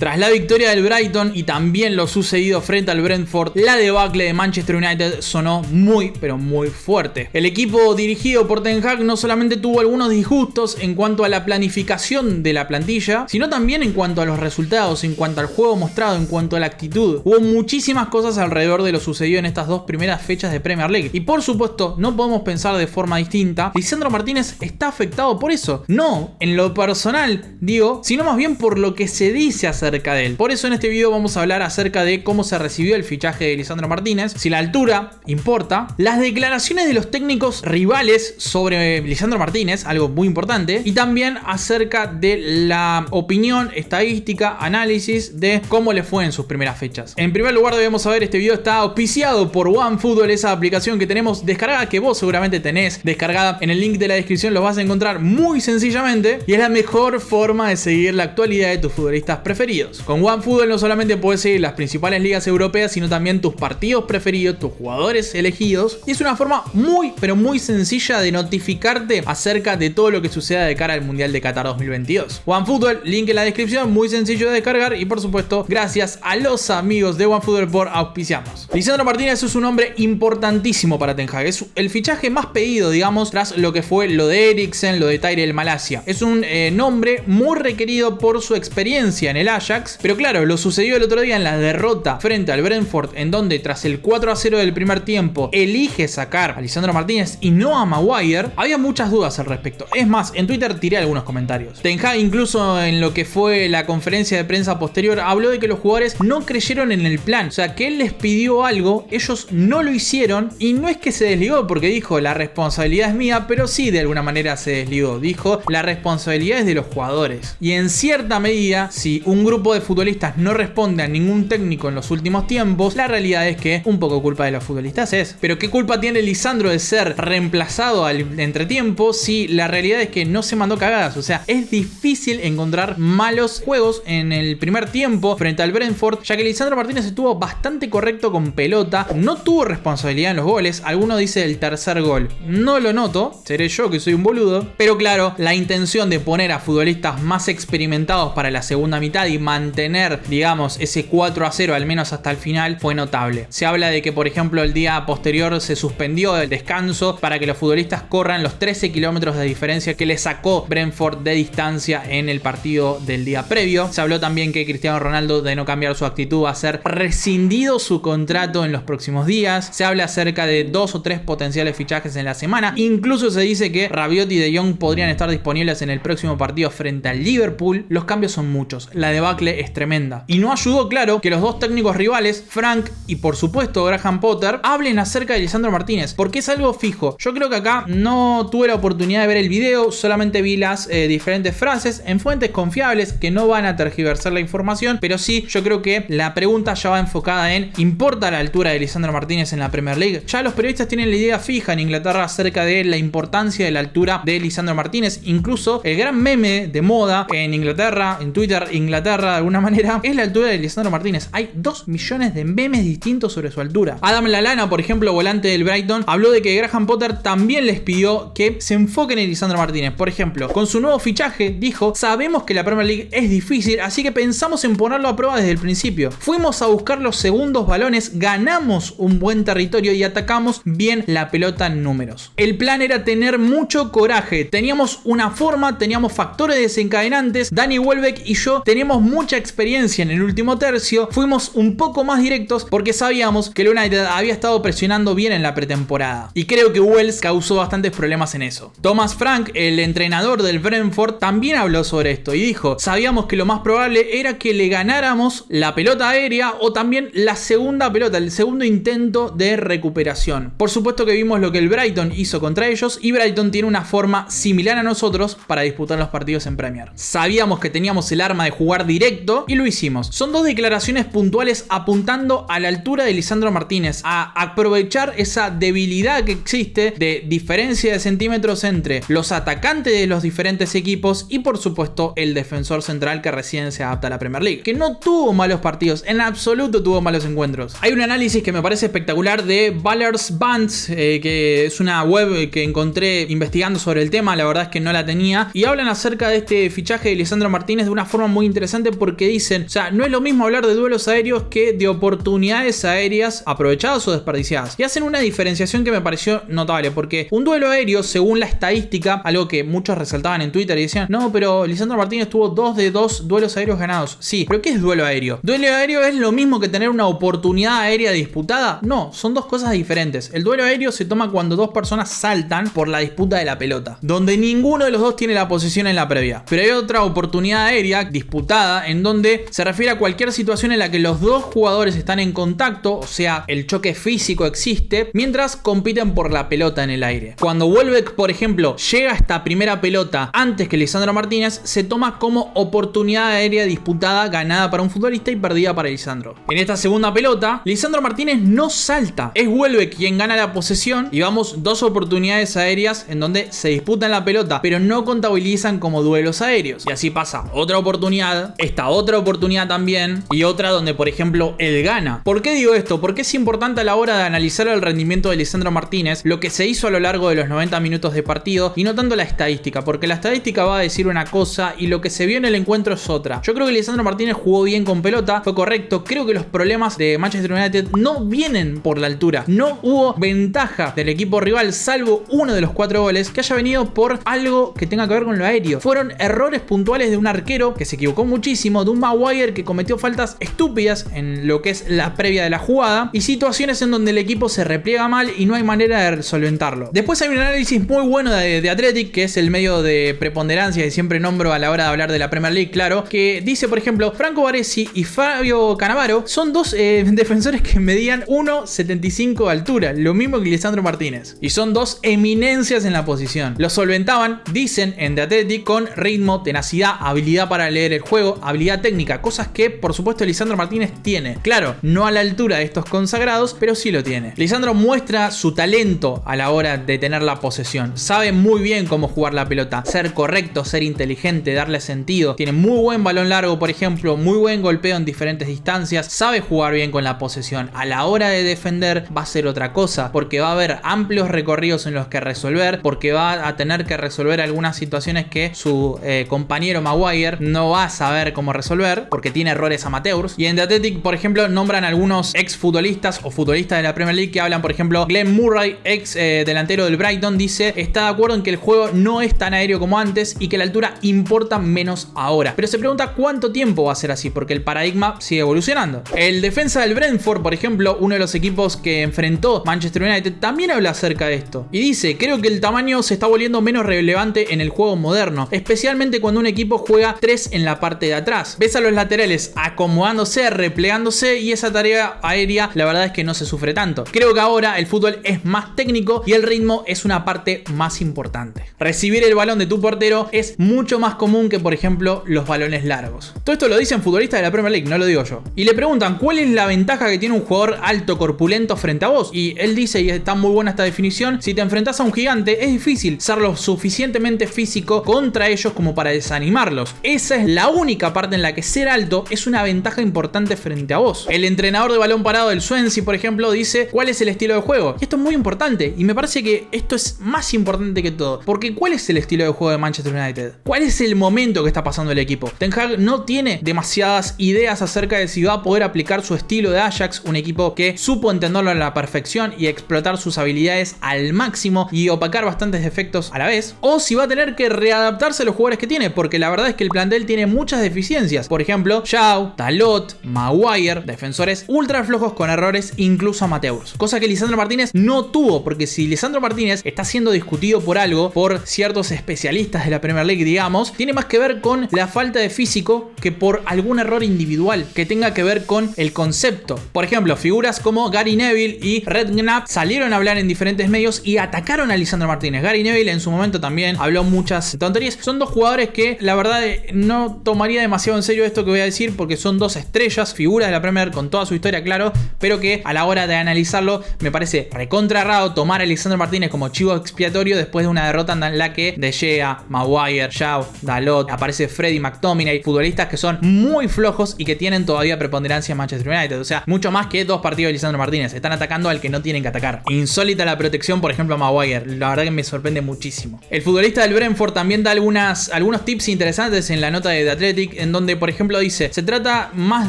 Tras la victoria del Brighton y también lo sucedido frente al Brentford, la debacle de Manchester United sonó muy pero muy fuerte. El equipo dirigido por Ten Hag no solamente tuvo algunos disgustos en cuanto a la planificación de la plantilla, sino también en cuanto a los resultados, en cuanto al juego mostrado, en cuanto a la actitud. Hubo muchísimas cosas alrededor de lo sucedido en estas dos primeras fechas de Premier League. Y por supuesto, no podemos pensar de forma distinta. Lisandro Martínez está afectado por eso. No en lo personal, digo, sino más bien por lo que se dice acerca de él. Por eso en este video vamos a hablar acerca de cómo se recibió el fichaje de Lisandro Martínez, si la altura importa, las declaraciones de los técnicos rivales sobre Lisandro Martínez, algo muy importante, y también acerca de la opinión, estadística, análisis de cómo le fue en sus primeras fechas. En primer lugar debemos saber, este video está auspiciado por OneFootball, esa aplicación que tenemos descargada, que vos seguramente tenés descargada. En el link de la descripción lo vas a encontrar muy sencillamente y es la mejor forma de seguir la actualidad de tus futbolistas preferidos. Con OneFootball no solamente puedes seguir las principales ligas europeas, sino también tus partidos preferidos, tus jugadores elegidos. Y es una forma muy, pero muy sencilla de notificarte acerca de todo lo que suceda de cara al Mundial de Qatar 2022. OneFootball, link en la descripción, muy sencillo de descargar. Y por supuesto, gracias a los amigos de OneFootball por auspiciarnos. Lisandro Martínez es un hombre importantísimo para Ten Hag. Es el fichaje más pedido, digamos, tras lo que fue lo de Eriksen, lo de Tyrell Malacia. Es un nombre muy requerido por su experiencia en el Ajax. Pero claro, lo sucedió el otro día en la derrota frente al Brentford, en donde tras el 4-0 del primer tiempo elige sacar a Lisandro Martínez y no a Maguire. Había muchas dudas al respecto. Es más, en Twitter tiré algunos comentarios. Ten Hag, incluso en lo que fue la conferencia de prensa posterior, habló de que los jugadores no creyeron en el plan. O sea, que él les pidió algo, ellos no lo hicieron, y no es que se desligó porque dijo la responsabilidad es mía, pero sí de alguna manera se desligó. Dijo la responsabilidad es de los jugadores. Y en cierta medida, si un grupo de futbolistas no responde a ningún técnico en los últimos tiempos, la realidad es que un poco culpa de los futbolistas es. Pero ¿qué culpa tiene Lisandro de ser reemplazado al entretiempo si la realidad es que no se mandó cagadas? O sea, es difícil encontrar malos juegos en el primer tiempo frente al Brentford, ya que Lisandro Martínez estuvo bastante correcto con pelota, no tuvo responsabilidad en los goles. Alguno dice el tercer gol, no lo noto, seré yo que soy un boludo, pero claro, la intención de poner a futbolistas más experimentados para la segunda mitad y mantener, digamos, ese 4-0 al menos hasta el final fue notable. Se habla de que, por ejemplo, el día posterior se suspendió el descanso para que los futbolistas corran los 13 kilómetros de diferencia que le sacó Brentford de distancia en el partido del día previo. Se habló también que Cristiano Ronaldo, de no cambiar su actitud, va a ser rescindido su contrato en los próximos días. Se habla acerca de 2 o 3 potenciales fichajes en la semana. Incluso se dice que Rabiot y De Jong podrían estar disponibles en el próximo partido frente al Liverpool. Los cambios son muchos. La debacle es tremenda. Y no ayudó, claro, que los dos técnicos rivales, Frank y por supuesto Graham Potter, hablen acerca de Lisandro Martínez, porque es algo fijo. Yo creo que acá no tuve la oportunidad de ver el video, solamente vi las diferentes frases en fuentes confiables que no van a tergiversar la información, pero sí, yo creo que la pregunta ya va enfocada en ¿importa la altura de Lisandro Martínez en la Premier League? Ya los periodistas tienen la idea fija en Inglaterra acerca de la importancia de la altura de Lisandro Martínez. Incluso el gran meme de moda en Inglaterra, en Twitter, Inglaterra de alguna manera, es la altura de Lisandro Martínez. Hay 2 millones de memes distintos sobre su altura. Adam Lallana, por ejemplo, volante del Brighton, habló de que Graham Potter también les pidió que se enfoquen en Lisandro Martínez. Por ejemplo, con su nuevo fichaje, dijo: sabemos que la Premier League es difícil, así que pensamos en ponerlo a prueba desde el principio. Fuimos a buscar los segundos balones, ganamos un buen territorio y atacamos bien la pelota en números. El plan era tener mucho coraje. Teníamos una forma, teníamos factores desencadenantes. Danny Welbeck y yo tenemos mucha experiencia en el último tercio. Fuimos un poco más directos porque sabíamos que el United había estado presionando bien en la pretemporada. Y creo que Wells causó bastantes problemas en eso. Thomas Frank, el entrenador del Brentford, también habló sobre esto y dijo: sabíamos que lo más probable era que le ganáramos la pelota aérea o también la segunda pelota, el segundo intento de recuperación. Por supuesto que vimos lo que el Brighton hizo contra ellos y Brighton tiene una forma similar a nosotros para disputar los partidos en Premier. Sabíamos que teníamos el arma de jugar directo y lo hicimos. Son dos declaraciones puntuales apuntando a la altura de Lisandro Martínez, a aprovechar esa debilidad que existe de diferencia de centímetros entre los atacantes de los diferentes equipos y por supuesto el defensor central que recién se adapta a la Premier League, que no tuvo malos partidos, en absoluto tuvo malos encuentros. Hay un análisis que me parece espectacular de Ballers Bands, que es una web que encontré investigando sobre el tema, la verdad es que no la tenía, y hablan acerca de este fichaje de Lisandro Martínez de una forma muy interesante interesante porque dicen, o sea, no es lo mismo hablar de duelos aéreos que de oportunidades aéreas aprovechadas o desperdiciadas. Y hacen una diferenciación que me pareció notable, porque un duelo aéreo, según la estadística, algo que muchos resaltaban en Twitter y decían, no, pero Lisandro Martínez tuvo 2 de 2 duelos aéreos ganados. Sí, pero ¿qué es duelo aéreo? ¿Duelo aéreo es lo mismo que tener una oportunidad aérea disputada? No, son dos cosas diferentes. El duelo aéreo se toma cuando dos personas saltan por la disputa de la pelota, donde ninguno de los dos tiene la posesión en la previa. Pero hay otra oportunidad aérea disputada en donde se refiere a cualquier situación en la que los dos jugadores están en contacto, o sea, el choque físico existe, mientras compiten por la pelota en el aire. Cuando Welbeck, por ejemplo, llega a esta primera pelota antes que Lisandro Martínez, se toma como oportunidad aérea disputada ganada para un futbolista y perdida para Lisandro. En esta segunda pelota, Lisandro Martínez no salta, es Welbeck quien gana la posesión y vamos 2 oportunidades aéreas en donde se disputan la pelota, pero no contabilizan como duelos aéreos. Y así pasa otra oportunidad, esta otra oportunidad también y otra donde, por ejemplo, él gana. ¿Por qué digo esto? Porque es importante a la hora de analizar el rendimiento de Lisandro Martínez, lo que se hizo a lo largo de los 90 minutos de partido y no tanto la estadística, porque la estadística va a decir una cosa y lo que se vio en el encuentro es otra. Yo creo que Lisandro Martínez jugó bien con pelota, fue correcto. Creo que los problemas de Manchester United no vienen por la altura. No hubo ventaja del equipo rival, salvo uno de los 4 goles que haya venido por algo que tenga que ver con lo aéreo. Fueron errores puntuales de un arquero que se equivocó muchísimo, de un Maguire que cometió faltas estúpidas en lo que es la previa de la jugada y situaciones en donde el equipo se repliega mal y no hay manera de solventarlo. Después hay un análisis muy bueno de Athletic, que es el medio de preponderancia que siempre nombro a la hora de hablar de la Premier League, claro, que dice, por ejemplo, Franco Baresi y Fabio Cannavaro son dos defensores que medían 1,75 de altura, lo mismo que Lisandro Martínez, y son dos eminencias en la posición. Lo solventaban, dicen en The Athletic, con ritmo, tenacidad, habilidad para leer el juego, habilidad técnica, cosas que por supuesto Lisandro Martínez tiene. Claro, no a la altura de estos consagrados, pero sí lo tiene. Lisandro muestra su talento a la hora de tener la posesión, sabe muy bien cómo jugar la pelota, ser correcto, ser inteligente, darle sentido, tiene muy buen balón largo, por ejemplo, muy buen golpeo en diferentes distancias, sabe jugar bien con la posesión. A la hora de defender va a ser otra cosa, porque va a haber amplios recorridos en los que resolver, porque va a tener que resolver algunas situaciones que su compañero Maguire no va a saber cómo resolver, porque tiene errores amateurs. Y en The Athletic, por ejemplo, nombran algunos ex futbolistas o futbolistas de la Premier League que hablan, por ejemplo, Glenn Murray, ex delantero del Brighton, dice, está de acuerdo en que el juego no es tan aéreo como antes y que la altura importa menos ahora. Pero se pregunta cuánto tiempo va a ser así, porque el paradigma sigue evolucionando. El defensa del Brentford, por ejemplo, uno de los equipos que enfrentó Manchester United, también habla acerca de esto. Y dice, creo que el tamaño se está volviendo menos relevante en el juego moderno, especialmente cuando un equipo juega 3 en la parte de atrás. Ves a los laterales acomodándose, replegándose y esa tarea aérea la verdad es que no se sufre tanto. Creo que ahora el fútbol es más técnico y el ritmo es una parte más importante. Recibir el balón de tu portero es mucho más común que, por ejemplo, los balones largos. Todo esto lo dicen futbolistas de la Premier League, no lo digo yo. Y le preguntan, ¿cuál es la ventaja que tiene un jugador alto, corpulento frente a vos? Y él dice, y está muy buena esta definición, si te enfrentás a un gigante, es difícil ser lo suficientemente físico contra ellos como para desanimarlos. Esa es la única parte en la que ser alto es una ventaja importante frente a vos. El entrenador de balón parado del Swansea, por ejemplo, dice, ¿cuál es el estilo de juego? Y esto es muy importante, y me parece que esto es más importante que todo, porque ¿cuál es el estilo de juego de Manchester United? ¿Cuál es el momento que está pasando el equipo? Ten Hag no tiene demasiadas ideas acerca de si va a poder aplicar su estilo de Ajax, un equipo que supo entenderlo a la perfección y explotar sus habilidades al máximo y opacar bastantes defectos a la vez, o si va a tener que readaptarse a los jugadores que tiene, porque la verdad es que el plantel tiene muchas deficiencias. Por ejemplo, Shaw, Dalot, Maguire, defensores ultra flojos con errores incluso amateurs, cosa que Lisandro Martínez no tuvo, porque si Lisandro Martínez está siendo discutido por algo, por ciertos especialistas de la Premier League, digamos, tiene más que ver con la falta de físico que por algún error individual que tenga que ver con el concepto. Por ejemplo, figuras como Gary Neville y Redknapp salieron a hablar en diferentes medios y atacaron a Lisandro Martínez. Gary Neville en su momento también habló muchas tonterías. Son dos jugadores que la verdad no tomaría demasiado en serio esto que voy a decir, porque son dos estrellas, figuras de la Premier con toda su historia, claro, pero que a la hora de analizarlo me parece recontra raro tomar a Lisandro Martínez como chivo expiatorio después de una derrota en la que De Gea, Maguire, Shaw, Dalot, aparece Freddie McTominay, futbolistas que son muy flojos y que tienen todavía preponderancia en Manchester United. O sea, mucho más que 2 partidos de Lisandro Martínez. Están atacando al que no tienen que atacar. Insólita la protección, por ejemplo, a Maguire. La verdad que me sorprende muchísimo. El futbolista del Brentford también da algunos tips interesantes en la nota de The Athletic. en donde por ejemplo dice: se trata más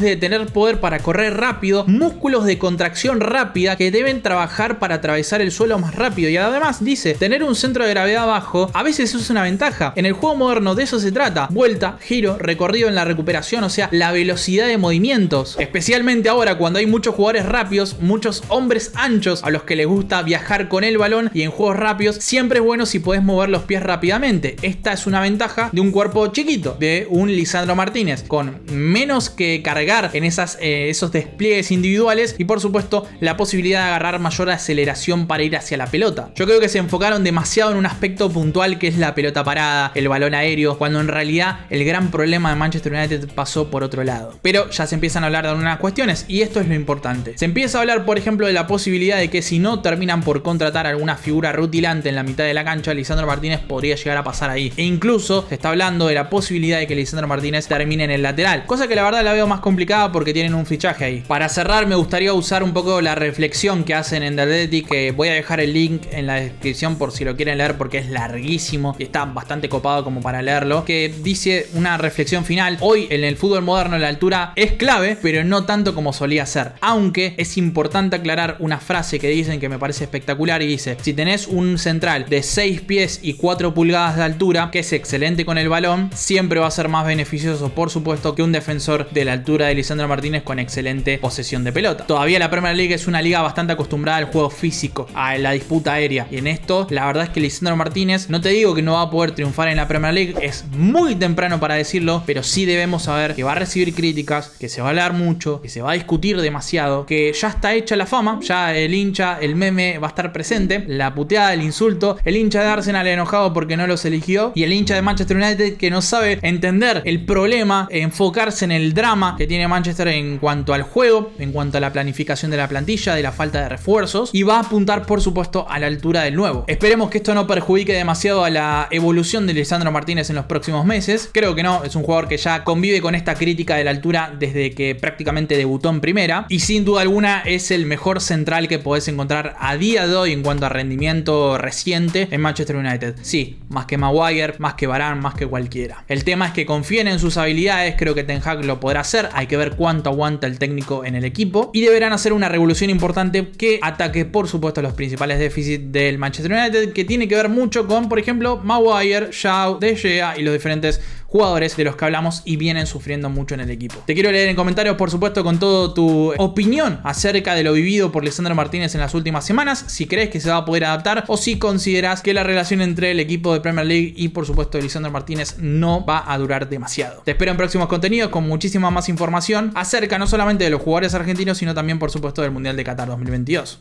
de tener poder para correr rápido, músculos de contracción rápida que deben trabajar para atravesar el suelo más rápido, y además dice: tener un centro de gravedad bajo a veces es una ventaja. En el juego moderno de eso se trata: vuelta, giro, recorrido en la recuperación, o sea, la velocidad de movimientos. Especialmente ahora cuando hay muchos jugadores rápidos, muchos hombres anchos a los que les gusta viajar con el balón, y en juegos rápidos siempre es bueno si podés mover los pies rápidamente. Esta es una ventaja de un cuerpo chiquito, de un Lisandro Martínez, con menos que cargar en esos despliegues individuales, y por supuesto la posibilidad de agarrar mayor aceleración para ir hacia la pelota. Yo creo que se enfocaron demasiado en un aspecto puntual, que es la pelota parada, el balón aéreo, cuando en realidad el gran problema de Manchester United pasó por otro lado. Pero ya se empiezan a hablar de algunas cuestiones, y esto es lo importante. Se empieza a hablar, por ejemplo, de la posibilidad de que si no terminan por contratar alguna figura rutilante en la mitad de la cancha, Lisandro Martínez podría llegar a pasar ahí. E incluso se está hablando de la posibilidad de que Lisandro Martínez termine en el lateral, cosa que la verdad la veo más complicada porque tienen un fichaje ahí. Para cerrar, me gustaría usar un poco la reflexión que hacen en The Athletic, que voy a dejar el link en la descripción por si lo quieren leer, porque es larguísimo y está bastante copado como para leerlo, que dice una reflexión final: hoy en el fútbol moderno la altura es clave, pero no tanto como solía ser. Aunque es importante aclarar una frase que dicen que me parece espectacular, y dice: si tenés un central de 6 pies y 4 pulgadas de altura, que es excelente con el balón, siempre va a ser más beneficioso, por supuesto, que un defensor de la altura de Lisandro Martínez con excelente posesión de pelota. Todavía la Premier League es una liga bastante acostumbrada al juego físico, a la disputa aérea, y en esto la verdad es que Lisandro Martínez, no te digo que no va a poder triunfar en la Premier League, es muy temprano para decirlo, pero sí debemos saber que va a recibir críticas, que se va a hablar mucho, que se va a discutir demasiado, que ya está hecha la fama, ya el hincha, el meme va a estar presente, la puteada, el insulto, el hincha de Arsenal enojado porque no los eligió, y el hincha de Manchester United que no sabe entender el problema, enfocarse en el drama que tiene Manchester en cuanto al juego, en cuanto a la planificación de la plantilla, de la falta de refuerzos, y va a apuntar por supuesto a la altura del nuevo. Esperemos que esto no perjudique demasiado a la evolución de Lisandro Martínez en los próximos meses. Creo que no, es un jugador que ya convive con esta crítica de la altura desde que prácticamente debutó en primera, y sin duda alguna es el mejor central que podés encontrar a día de hoy en cuanto a rendimiento reciente en Manchester United. Sí, más que Maguire, más que Varane, más que cualquiera. El tema es que confíen en sus habilidades. Creo que Ten Hag lo podrá hacer, hay que ver cuánto aguanta el técnico en el equipo, y deberán hacer una revolución importante que ataque por supuesto los principales déficits del Manchester United, que tiene que ver mucho con, por ejemplo, Maguire, Shaw, De Gea y los diferentes jugadores de los que hablamos y vienen sufriendo mucho en el equipo. Te quiero leer en comentarios, por supuesto, con toda tu opinión acerca de lo vivido por Lisandro Martínez en las últimas semanas, si crees que se va a poder adaptar o si consideras que la relación entre el equipo de Premier League y por supuesto de Lisandro Martínez no va a durar demasiado. Te espero en próximos contenidos con muchísima más información acerca no solamente de los jugadores argentinos, sino también por supuesto del Mundial de Qatar 2022.